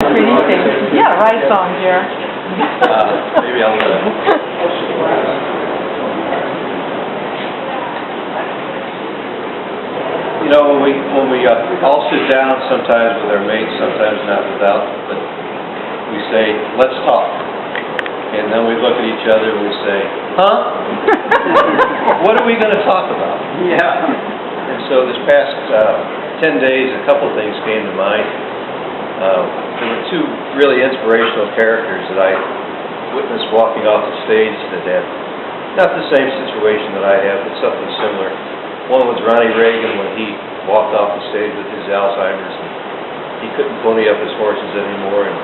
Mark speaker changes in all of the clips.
Speaker 1: Pretty things. Yeah, right on, Jer.
Speaker 2: Maybe I'll You know, when we all sit down, sometimes with our mates, sometimes not without, but we say, let's talk. And then we look at each other and we say, huh? What are we going to talk about?
Speaker 3: Yeah.
Speaker 2: And so this past 10 days, a couple of things came to mind. There were two really inspirational characters that I witnessed walking off the stage that had not the same situation that I have, but something similar. One was Ronnie Reagan when he walked off the stage with his Alzheimer's. And he couldn't pony up his horses anymore, and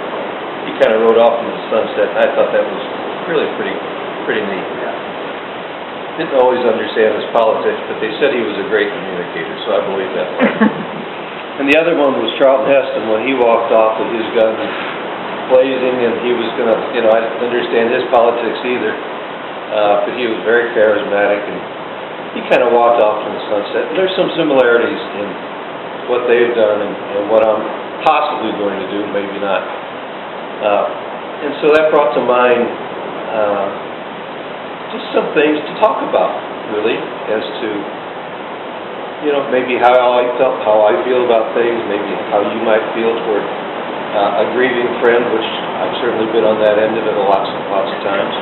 Speaker 2: he kind of rode off into the sunset. And I thought that was really pretty neat. Didn't always understand his politics, but they said he was a great communicator, so I believe that. And the other one was Charlton Heston when he walked off with his gun blazing, and he was going to, I didn't understand his politics either, but he was very charismatic, and he kind of walked off in the sunset. And there's some similarities in what they've done and what I'm possibly going to do, maybe not. And so that brought to mind just some things to talk about, really, as to, maybe how I feel about things, maybe how you might feel toward a grieving friend, which I've certainly been on that end of it lots of times.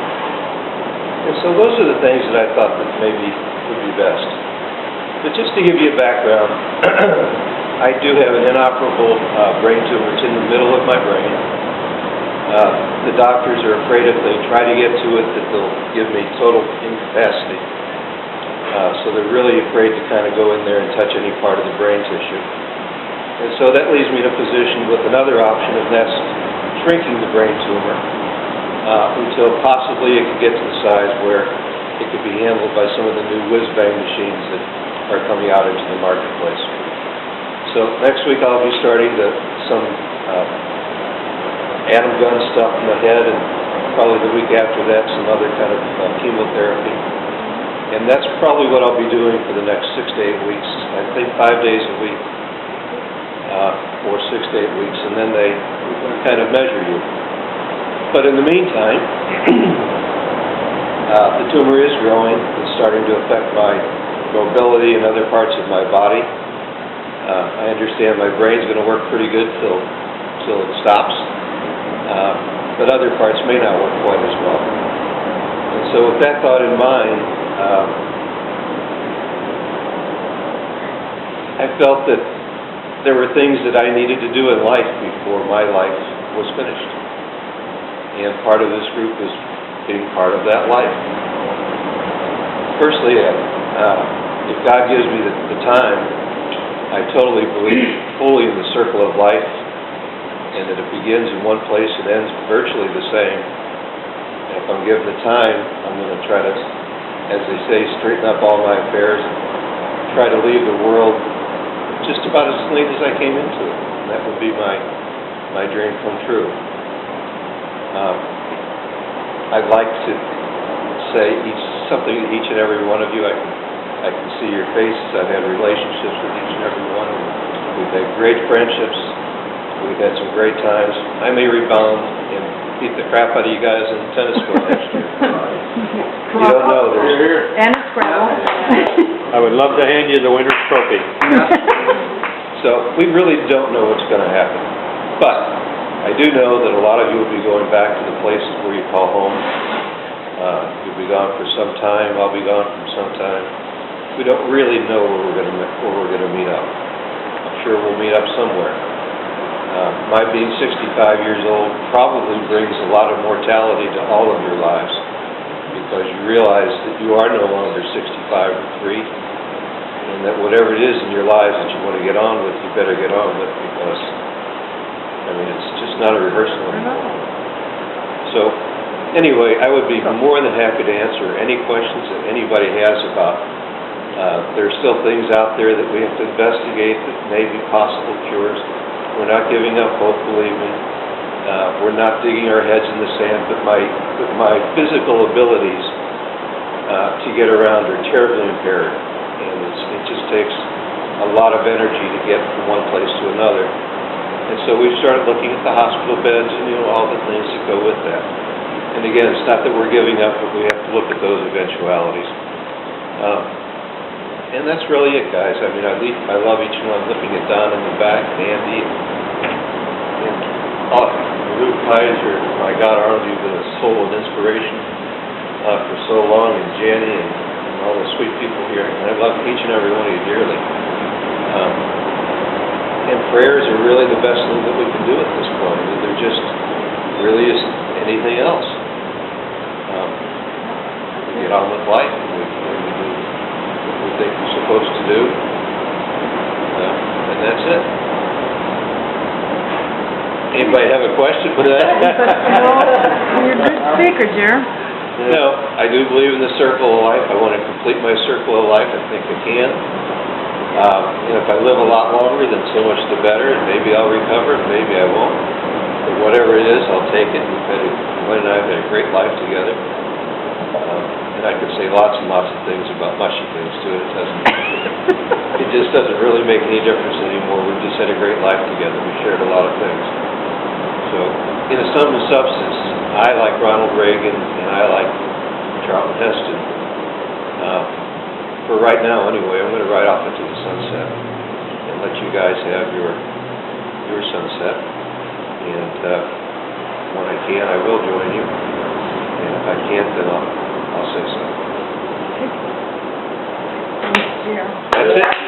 Speaker 2: And so those are the things that I thought that maybe would be best. But just to give you a background, I do have an inoperable brain tumor. It's in the middle of my brain. The doctors are afraid if they try to get to it that they'll give me total incapacity. So they're really afraid to kind of go in there and touch any part of the brain tissue. And so that leaves me in a position with another option, and that's shrinking the brain tumor until possibly it could get to the size where it could be handled by some of the new whiz-bang machines that are coming out into the marketplace. So next week I'll be starting some atom gun stuff in the head, and probably the week after that some other kind of chemotherapy. And that's probably what I'll be doing for the next 6 to 8 weeks. I think 5 days a week for 6 to 8 weeks, and then they kind of measure you. But in the meantime, the tumor is growing. It's starting to affect my mobility and other parts of my body. I understand my brain's going to work pretty good till it stops, but other parts may not work quite as well. And so with that thought in mind, I felt that there were things that I needed to do in life before my life was finished. And part of this group is being part of that life. Firstly, if God gives me the time, I totally believe fully in the circle of life, and that it begins in one place and ends virtually the same. And if I'm given the time, I'm going to try to, as they say, straighten up all my affairs and try to leave the world just about as clean as I came into it. And that would be my dream come true. I'd like to say something to each and every one of you. I can see your faces. I've had relationships with each and every one. We've had great friendships. We've had some great times. I may rebound and beat the crap out of you guys in the tennis court next year. You don't know.
Speaker 1: And Scrabble.
Speaker 4: I would love to hand you the winner's trophy.
Speaker 2: So we really don't know what's going to happen. But I do know that a lot of you will be going back to the places where you call home. You'll be gone for some time. I'll be gone for some time. We don't really know where we're going to meet up. I'm sure we'll meet up somewhere. My being 65 years old probably brings a lot of mortality to all of your lives, because you realize that you are no longer 65 or 3, and that whatever it is in your lives that you want to get on with, you better get on with, because it's just not a rehearsal anymore. So, anyway, I would be more than happy to answer any questions that anybody has about. There's still things out there that we have to investigate that may be possible cures. We're not giving up hope, believe me. We're not digging our heads in the sand, but my physical abilities to get around are terribly impaired, and it just takes a lot of energy to get from one place to another. And so we've started looking at the hospital beds and, you know, all the things that go with that. And again, it's not that we're giving up, but we have to look at those eventualities. And that's really it, guys. I mean, I love each one, looking at Don in the back, and Andy, and Luke Kaiser. My God, Arnold, you've been a soul of inspiration for so long, and Jenny, and all the sweet people here. And I love each and every one of you dearly. And prayers are really the best thing that we can do at this point. I mean, there just really isn't anything else. We get on with life, and we do what we think we're supposed to do, and that's it. Anybody have a question for that?
Speaker 1: Well, you're a good speaker, Jer.
Speaker 2: No, I do believe in the circle of life. I want to complete my circle of life. I think I can. And if I live a lot longer, then so much the better, and maybe I'll recover, and maybe I won't. But whatever it is, I'll take it. Glenn and I have had a great life together. And I could say lots and lots of things about mushy things too. It just doesn't really make any difference anymore. We've just had a great life together. We shared a lot of things. So, in a sum and substance, I like Ronald Reagan and I like Charlton Heston. For right now, anyway, I'm going to ride off into the sunset and let you guys have your sunset. And when I can, I will join you. And if I can't, then I'll say so.
Speaker 1: Thanks, Jer.
Speaker 2: That's it.